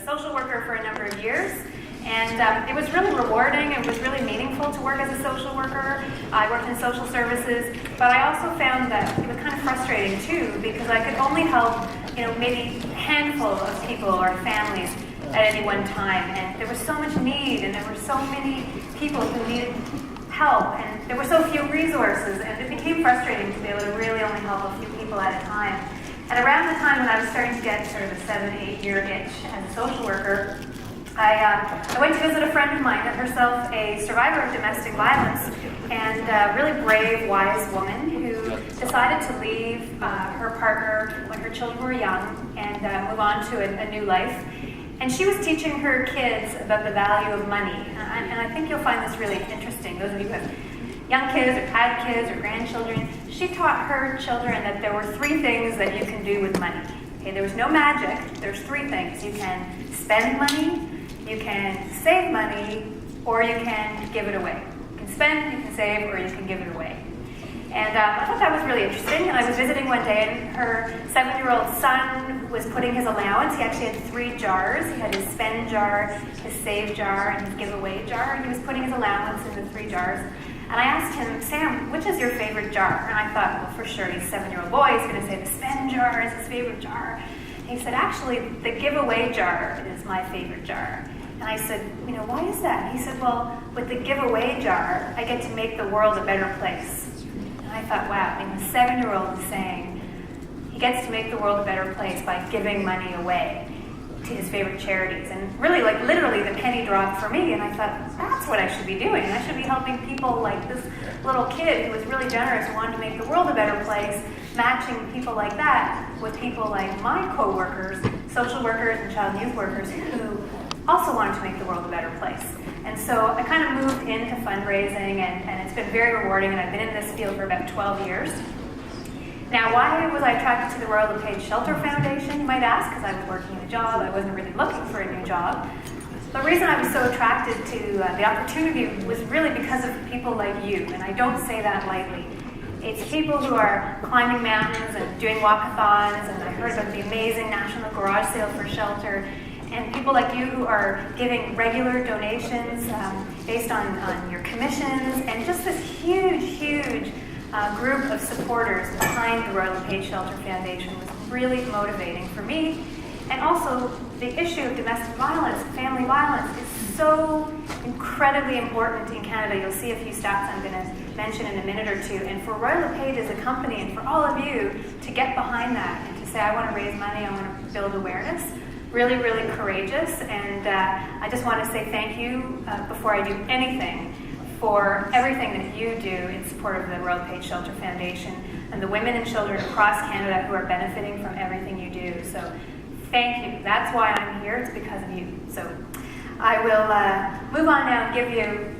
social worker for a number of years, and it was really rewarding. It was really meaningful to work as a social worker. I worked in social services, but I also found that it was kind of frustrating too, because I could only help, maybe a handful of people or families at any one time, and there was so much need, and there were so many people who needed help, and there were so few resources, and it became frustrating to be able to really only help a few people at a time. And around the time when I was starting to get sort of a 7-8 year itch as a social worker, I went to visit a friend of mine, herself a survivor of domestic violence, and a really brave, wise woman who decided to leave her partner when her children were young and move on to a new life. And she was teaching her kids about the value of money. And I think you'll find this really interesting, those of you who have young kids or had kids or grandchildren. She taught her children that there were 3 things that you can do with money. Okay, there was no magic. There's 3 things. You can spend money, you can save money, or you can give it away. You can spend, you can save, or you can give it away. And I thought that was really interesting. And I was visiting one day, and her 7-year-old son was putting his allowance. He actually had 3 jars. He had his spend jar, his save jar, and his giveaway jar. And he was putting his allowance in the 3 jars. And I asked him, Sam, which is your favorite jar? And I thought, well, for sure, he's a 7-year-old boy. He's going to say the spend jar is his favorite jar. And he said, actually, the giveaway jar is my favorite jar. And I said, why is that? And he said, well, with the giveaway jar, I get to make the world a better place. And I thought, wow, a 7-year-old is saying he gets to make the world a better place by giving money away to his favorite charities. And really, literally, the penny dropped for me. And I thought, that's what I should be doing. I should be helping people like this little kid who was really generous and wanted to make the world a better place, matching people like that with people like my co-workers, social workers and child and youth workers who also wanted to make the world a better place. And so I kind of moved into fundraising, and it's been very rewarding, and I've been in this field for about 12 years. Now, why was I attracted to the Royal LePage Shelter Foundation, you might ask, because I was working a job. I wasn't really looking for a new job. The reason I was so attracted to the opportunity was really because of people like you, and I don't say that lightly. It's people who are climbing mountains and doing walkathons, and I heard about the amazing National Garage Sale for Shelter, and people like you who are giving regular donations based on your commissions, and just this huge group of supporters behind the Royal LePage Shelter Foundation was really motivating for me. And also, the issue of domestic violence, family violence, is so incredibly important in Canada. You'll see a few stats I'm going to mention in a minute or two. And for Royal LePage as a company, and for all of you to get behind that and to say, I want to raise money, I want to build awareness, really, really courageous. And I just want to say thank you before I do anything for everything that you do in support of the Royal LePage Shelter Foundation and the women and children across Canada who are benefiting from everything you do. So thank you. That's why I'm here. It's because of you. So I will move on now and give you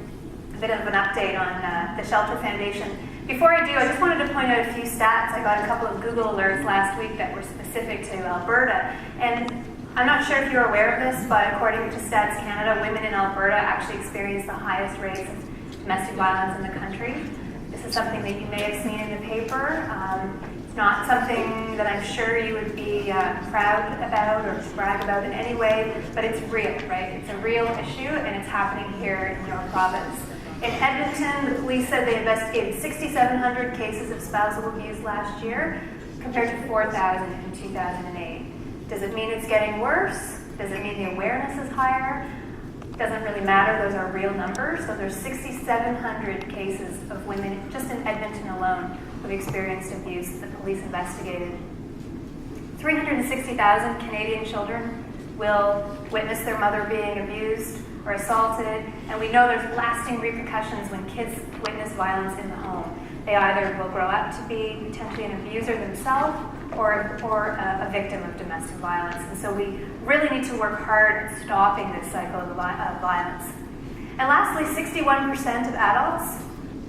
a bit of an update on the Shelter Foundation. Before I do, I just wanted to point out a few stats. I got a couple of Google alerts last week that were specific to Alberta. And I'm not sure if you're aware of this, but according to Stats Canada, women in Alberta actually experience the highest rates of domestic violence in the country. This is something that you may have seen in the paper. It's not something that I'm sure you would be proud about or brag about in any way, but it's real, right? It's a real issue, and it's happening here in your province. In Edmonton, the police said they investigated 6,700 cases of spousal abuse last year, compared to 4,000 in 2008. Does it mean it's getting worse? Does it mean the awareness is higher? Doesn't really matter, those are real numbers. So there's 6,700 cases of women just in Edmonton alone who've experienced abuse that the police investigated. 360,000 Canadian children will witness their mother being abused or assaulted, and we know there's lasting repercussions when kids witness violence in the home. They either will grow up to be potentially an abuser themselves or a victim of domestic violence. And so we really need to work hard at stopping this cycle of violence. And lastly, 61% of adults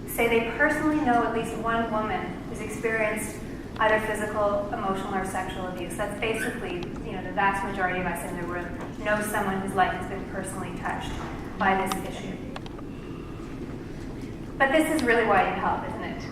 say they personally know at least one woman who's experienced either physical, emotional, or sexual abuse. That's basically, the vast majority of us in the room know someone whose life has been personally touched by this issue. But this is really why you help, isn't it?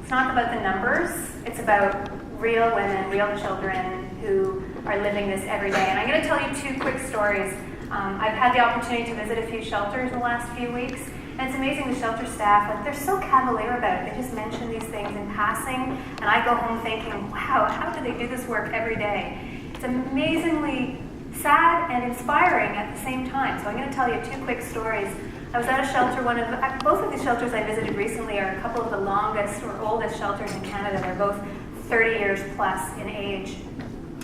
It's not about the numbers. It's about real women, real children who are living this every day. And I'm going to tell you 2 quick stories. I've had the opportunity to visit a few shelters in the last few weeks, and it's amazing the shelter staff, like they're so cavalier about it. They just mention these things in passing, and I go home thinking, wow, how do they do this work every day? It's amazingly sad and inspiring at the same time. So I'm going to tell you 2 quick stories. I was at a shelter, both of the shelters I visited recently are a couple of the longest or oldest shelters in Canada. They're both 30 years plus in age.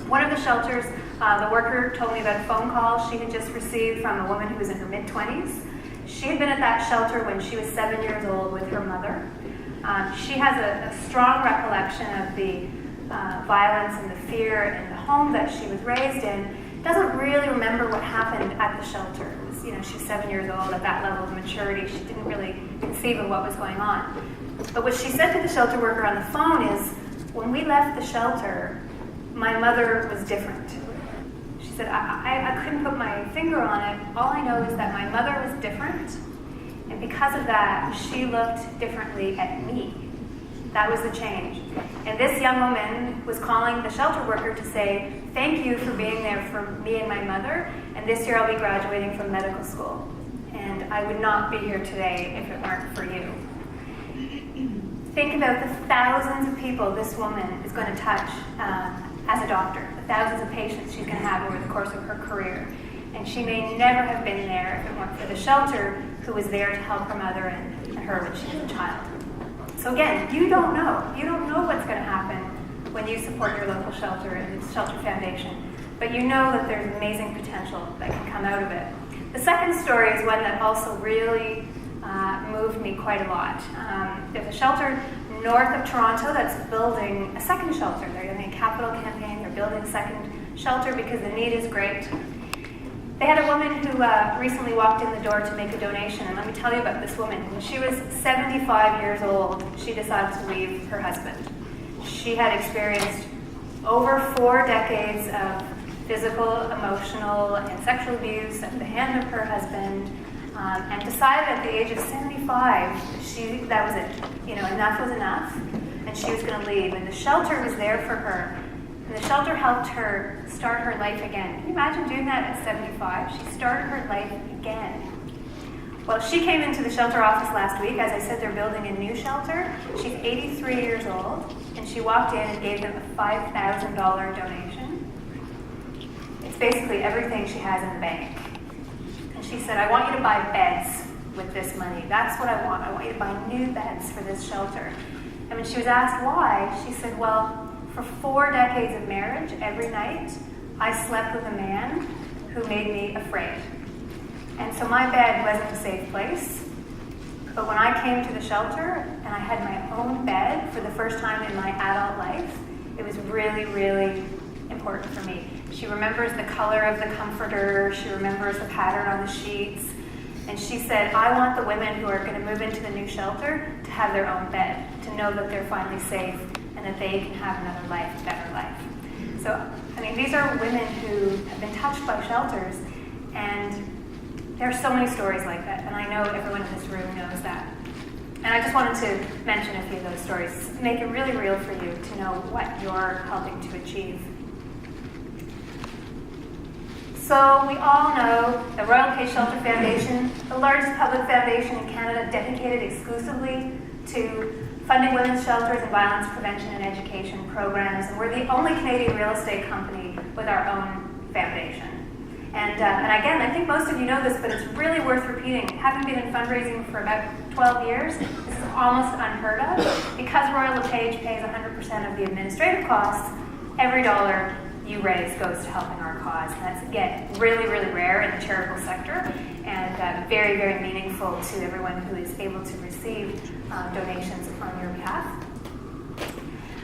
One of the shelters, the worker told me about a phone call she had just received from a woman who was in her mid-20s. She had been at that shelter when she was 7 years old with her mother. She has a strong recollection of the violence and the fear in the home that she was raised in. Doesn't really remember what happened at the shelter. It was, she's 7 years old at that level of maturity. She didn't really conceive of what was going on. But what she said to the shelter worker on the phone is, when we left the shelter, my mother was different. She said, I couldn't put my finger on it. All I know is that my mother was different, and because of that, she looked differently at me. That was the change. And this young woman was calling the shelter worker to say, thank you for being there for me and my mother, and this year I'll be graduating from medical school. And I would not be here today if it weren't for you. Think about the thousands of people this woman is going to touch as a doctor, the thousands of patients she's going to have over the course of her career. And she may never have been there if it weren't for the shelter who was there to help her mother and her when she was a child. So again, you don't know. You don't know what's going to happen when you support your local shelter and its Shelter Foundation. But you know that there's amazing potential that can come out of it. The second story is one that also really moved me quite a lot. There's a shelter north of Toronto that's building a second shelter. They're doing a capital campaign. They're building a second shelter because the need is great. They had a woman who recently walked in the door to make a donation, and let me tell you about this woman. When she was 75 years old, she decided to leave her husband. She had experienced over 4 decades of physical, emotional, and sexual abuse at the hand of her husband, and decided at the age of 75, that was it. Enough was enough, and she was going to leave. And the shelter was there for her. And the shelter helped her start her life again. Can you imagine doing that at 75? She started her life again. Well, she came into the shelter office last week. As I said, they're building a new shelter. She's 83 years old, and she walked in and gave them a $5,000 donation. It's basically everything she has in the bank. And she said, I want you to buy beds with this money. That's what I want. I want you to buy new beds for this shelter. And when she was asked why, she said, well, for 4 decades of marriage, every night, I slept with a man who made me afraid. And so my bed wasn't a safe place. But when I came to the shelter and I had my own bed for the first time in my adult life, it was really, really important for me. She remembers the color of the comforter. She remembers the pattern on the sheets. And she said, I want the women who are going to move into the new shelter to have their own bed, to know that they're finally safe and that they can have another life, a better life. So, these are women who have been touched by shelters, and there are so many stories like that, and I know everyone in this room knows that. And I just wanted to mention a few of those stories, make it really real for you to know what you're helping to achieve. So we all know the Royal LePage Shelter Foundation, the largest public foundation in Canada dedicated exclusively to funding women's shelters and violence prevention and education programs. And we're the only Canadian real estate company with our own foundation. And again, I think most of you know this, but it's really worth repeating. Having been in fundraising for about 12 years, this is almost unheard of. Because Royal LePage pays 100% of the administrative costs, every dollar you raise goes to helping our cause. And that's, again, really, really rare in the charitable sector, and very, very meaningful to everyone who is able to receive donations on your behalf.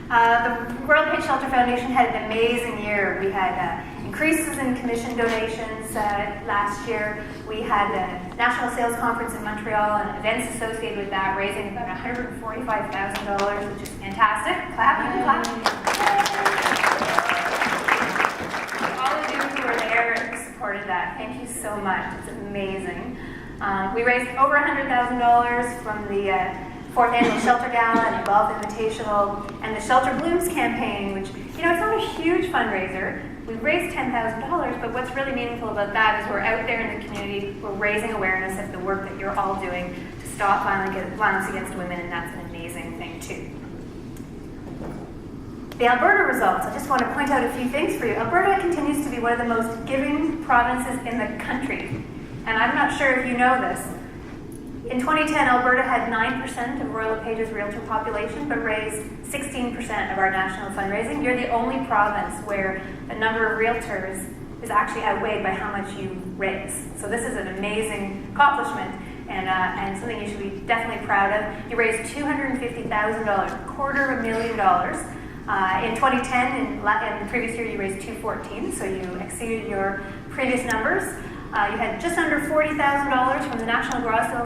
The Royal LePage Shelter Foundation had an amazing year. We had increases in commission donations last year. We had the National Sales Conference in Montreal and events associated with that, raising about $145,000, which is fantastic. Clap, clap. All of you who were there and supported that, thank you so much. It's amazing. We raised over $100,000 4th annual Shelter Gala and Evolve Invitational, and the Shelter Blooms campaign, which, it's not a huge fundraiser. We've raised $10,000, but what's really meaningful about that is we're out there in the community, we're raising awareness of the work that you're all doing to stop violence against women, and that's an amazing thing too. The Alberta results, I just want to point out a few things for you. Alberta continues to be one of the most giving provinces in the country, and I'm not sure if you know this. In 2010, Alberta had 9% of Royal LePage's realtor population, but raised 16% of our national fundraising. You're the only province where the number of realtors is actually outweighed by how much you raise. So this is an amazing accomplishment, and something you should be definitely proud of. You raised $250,000, $250,000. In 2010, in the previous year, you raised $214,000, so you exceeded your previous numbers. You had just under $40,000 from the National Garage Sale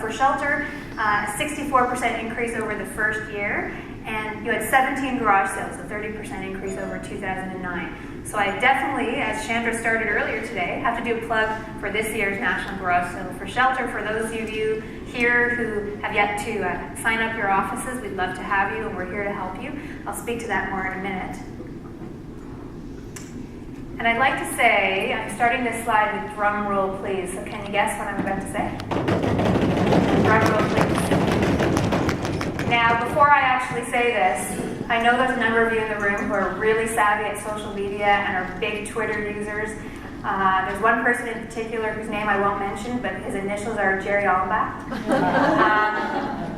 for Shelter, a 64% increase over the first year, and you had 17 garage sales, a 30% increase over 2009. So I definitely, as Chandra started earlier today, have to do a plug for this year's National Garage Sale for Shelter. For those of you here who have yet to sign up your offices, we'd love to have you, and we're here to help you. I'll speak to that more in a minute. And I'd like to say, I'm starting this slide with drum roll, please. So can you guess what I'm about to say? Drum roll, please. Now, before I actually say this, I know there's a number of you in the room who are really savvy at social media and are big Twitter users. There's one person in particular whose name I won't mention, but his initials are Jerry Allenbach.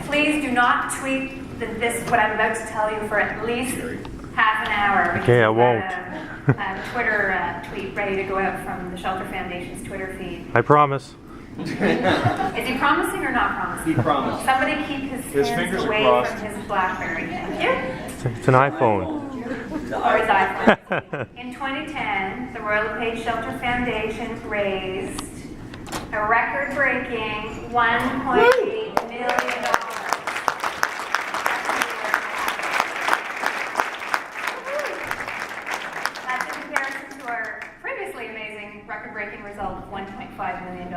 Please do not tweet what I'm about to tell you for at least half an hour. Okay, I won't. A Twitter tweet ready to go out from the Shelter Foundation's Twitter feed. I promise. Is he promising or not promising? He promised. Somebody keep his hands away from his BlackBerry. Thank you. It's an iPhone. Or his iPhone. In 2010, the Royal LePage Shelter Foundation raised a record-breaking $1.8 million. Record-breaking result of $1.5 million.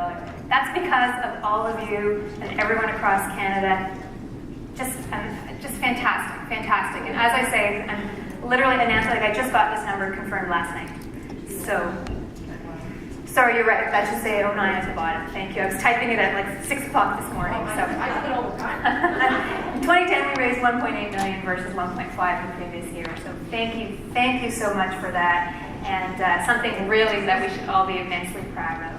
That's because of all of you and everyone across Canada. Just fantastic. And as I say, I'm literally announcing, I just got this number confirmed last night. So, sorry, you're right. That should say 09 at the bottom. Thank you. I was typing it at like 6 o'clock this morning. So, in 2010, we raised $1.8 million versus $1.5 the previous year. So, thank you so much for that. And something really that we should all be immensely proud of.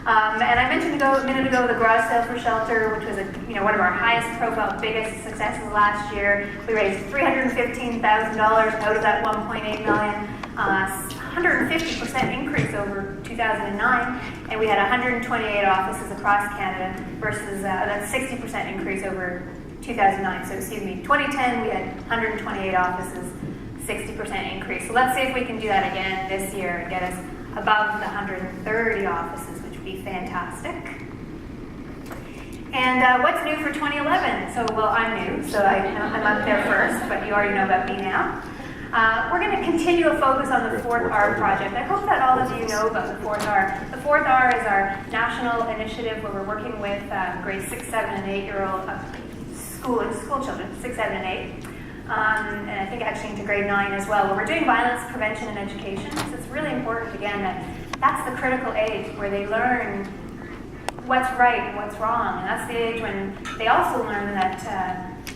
And I mentioned a minute ago the garage sale for Shelter, which was one of our highest profile, biggest successes last year. We raised $315,000 out of that $1.8 million, 150% increase over 2009, and we had 128 offices across Canada versus that's 60% increase over 2009. So 2010 we had 128 offices. 60% increase. So let's see if we can do that again this year and get us above the 130 offices, which would be fantastic. And what's new for 2011? So, I'm new, so I'm up there first, but you already know about me now. We're going to continue a focus on the 4th R project. I hope that all of you know about the 4th R. The 4th R is our national initiative where we're working with grades 6, 7, and 8-year-old school children, 6, 7, and 8. And I think actually into grade 9 as well, where we're doing violence prevention and education. So it's really important, again, that's the critical age where they learn what's right and what's wrong. And that's the age when they also learn that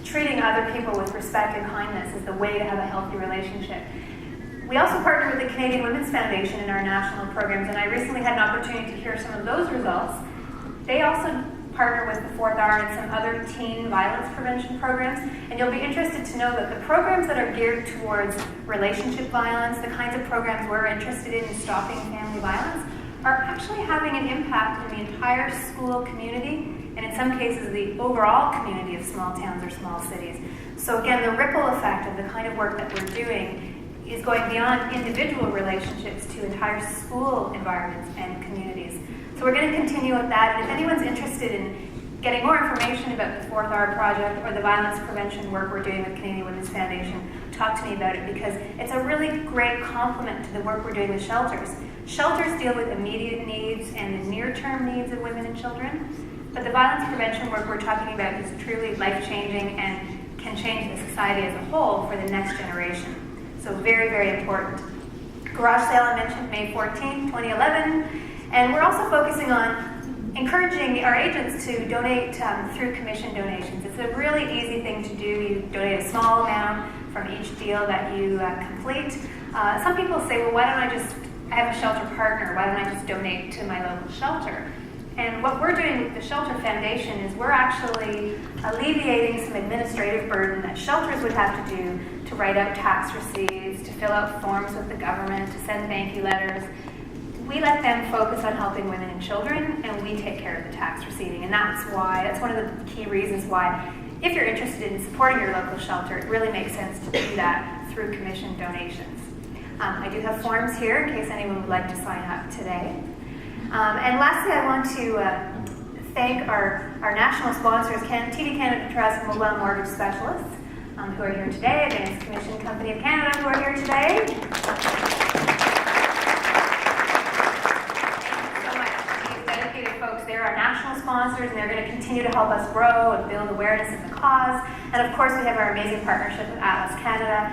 treating other people with respect and kindness is the way to have a healthy relationship. We also partner with the Canadian Women's Foundation in our national programs, and I recently had an opportunity to hear some of those results. They also partner with the 4th R and some other teen violence prevention programs, and you'll be interested to know that the programs that are geared towards relationship violence, the kinds of programs we're interested in stopping family violence, are actually having an impact in the entire school community, and in some cases the overall community of small towns or small cities. So again, the ripple effect of the kind of work that we're doing is going beyond individual relationships to entire school environments and communities. So we're going to continue with that, and if anyone's interested in getting more information about the 4th R project or the violence prevention work we're doing with Canadian Women's Foundation, talk to me about it, because it's a really great complement to the work we're doing with shelters. Shelters deal with immediate needs and the near-term needs of women and children, But the violence prevention work we're talking about is truly life-changing and can change the society as a whole for the next generation. So very, very important. Garage sale I mentioned, May 14th, 2011. And we're also focusing on encouraging our agents to donate through commission donations. It's a really easy thing to do. You donate a small amount from each deal that you complete. Some people say, well, why don't I have a shelter partner, why don't I just donate to my local shelter? And what we're doing with the Shelter Foundation is we're actually alleviating some administrative burden that shelters would have to do to write out tax receipts, to fill out forms with the government, to send thank you letters. We let them focus on helping women and children, and we take care of the tax receipting. And that's one of the key reasons why, if you're interested in supporting your local shelter, it really makes sense to do that through commission donations. I do have forms here in case anyone would like to sign up today. And lastly, I want to thank our national sponsors, TD Canada Trust and Mobile Mortgage Specialists, who are here today, Advanced Commission Company of Canada, who are here today. Thank you so much. These dedicated folks, they're our national sponsors, and they're going to continue to help us grow and build awareness of the cause. And of course, we have our amazing partnership with Atlas Canada,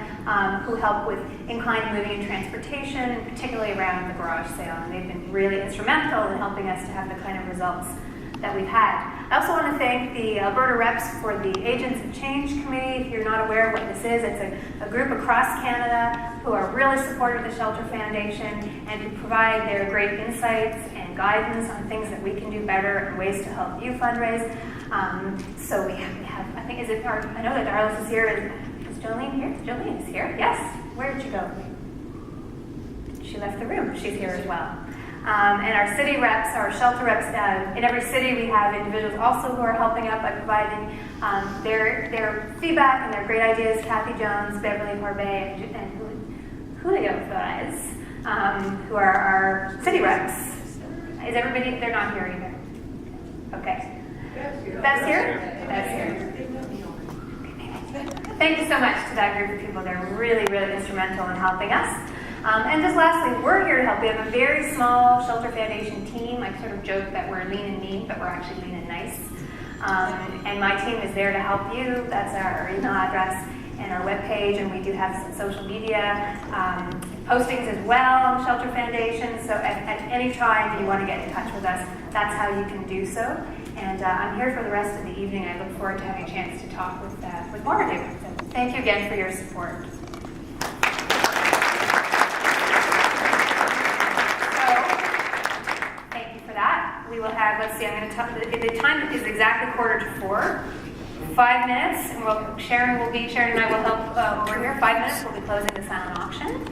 who help with in-kind moving and transportation, particularly around the garage sale. And they've been really instrumental in helping us to have the kind of results that we've had. I also want to thank the Alberta reps for the Agents of Change Committee. If you're not aware of what this is, it's a group across Canada who are really supportive of the Shelter Foundation and who provide their great insights and guidance on things that we can do better and ways to help you fundraise. So we have, I think, I know that Darlis is here. Is Jolene here? Jolene is here, yes. Where did she go? She left the room. She's here as well. And our city reps, our shelter reps, in every city we have individuals also who are helping out by providing their feedback and their great ideas. Kathy Jones, Beverly Corbet, and Julio Flores, who are our city reps. Is everybody, they're not here either. Okay. Beth's here? Beth's here. Thank you so much to that group of people. They're really, really instrumental in helping us. And just lastly, we're here to help. We have a very small Shelter Foundation team. I sort of joke that we're lean and mean, but we're actually lean and nice. And my team is there to help you. That's our email address and our webpage, and we do have some social media postings as well on Shelter Foundation. So at any time you want to get in touch with us, that's how you can do so. And I'm here for the rest of the evening. I look forward to having a chance to talk with more of you. So thank you again for your support. We will have, let's see, I'm going to tell you, the time is exactly 3:45. 5 minutes, and Shanan and I will help over here. 5 minutes, we'll be closing the silent auction.